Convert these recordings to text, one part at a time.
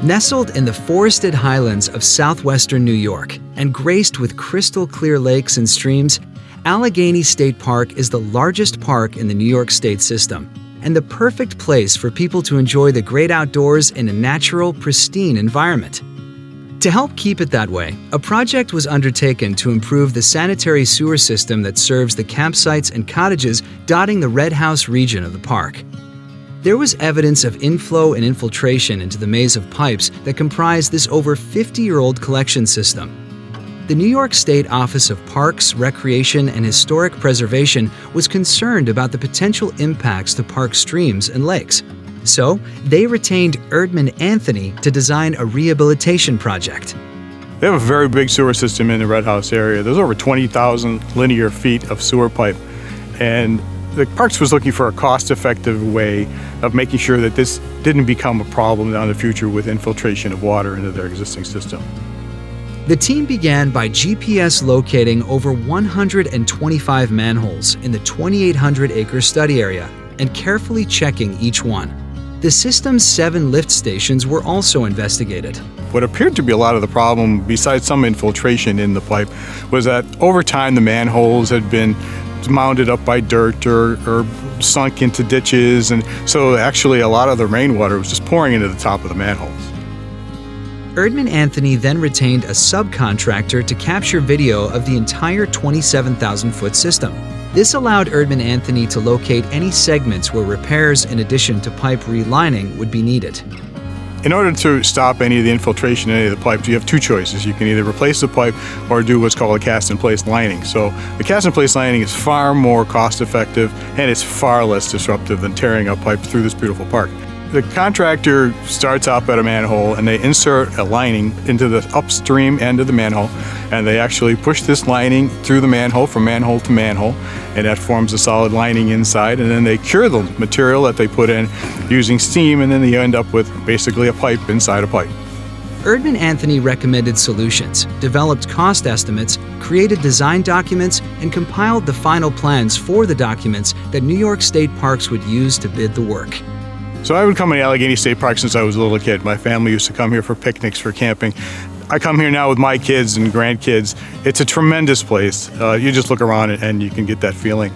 Nestled in the forested highlands of southwestern New York and graced with crystal clear lakes and streams, Allegany State Park is the largest park in the New York State system and the perfect place for people to enjoy the great outdoors in a natural, pristine environment. To help keep it that way, a project was undertaken to improve the sanitary sewer system that serves the campsites and cottages dotting the Red House region of the park. There was evidence of inflow and infiltration into the maze of pipes that comprise this over 50-year-old collection system. The New York State Office of Parks, Recreation, and Historic Preservation was concerned about the potential impacts to park streams and lakes. So, they retained Erdman Anthony to design a rehabilitation project. They have a very big sewer system in the Red House area. There's over 20,000 linear feet of sewer pipe. And the Parks was looking for a cost-effective way of making sure that this didn't become a problem down the future with infiltration of water into their existing system. The team began by GPS locating over 125 manholes in the 2,800-acre study area and carefully checking each one. The system's 7 lift stations were also investigated. What appeared to be a lot of the problem, besides some infiltration in the pipe, was that over time the manholes had been mounded up by dirt or sunk into ditches, and so actually a lot of the rainwater was just pouring into the top of the manholes. Erdman Anthony then retained a subcontractor to capture video of the entire 27,000-foot system. This allowed Erdman Anthony to locate any segments where repairs in addition to pipe relining would be needed. In order to stop any of the infiltration in any of the pipes, you have 2 choices. You can either replace the pipe or do what's called a cast-in-place lining. So the cast-in-place lining is far more cost-effective and it's far less disruptive than tearing up pipes through this beautiful park. The contractor starts up at a manhole and they insert a lining into the upstream end of the manhole, and they actually push this lining through the manhole from manhole to manhole, and that forms a solid lining inside, and then they cure the material that they put in using steam, and then they end up with basically a pipe inside a pipe. Erdman Anthony recommended solutions, developed cost estimates, created design documents, and compiled the final plans for the documents that New York State Parks would use to bid the work. So I would come to Allegany State Park since I was a little kid. My family used to come here for picnics, for camping. I come here now with my kids and grandkids. It's a tremendous place. You just look around and you can get that feeling.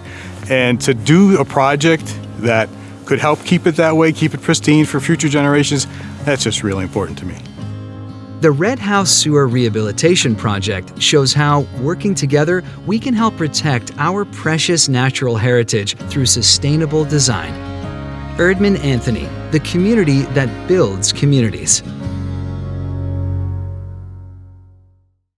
And to do a project that could help keep it that way, keep it pristine for future generations, that's just really important to me. The Red House Sewer Rehabilitation Project shows how, working together, we can help protect our precious natural heritage through sustainable design. Erdman Anthony, the community that builds communities.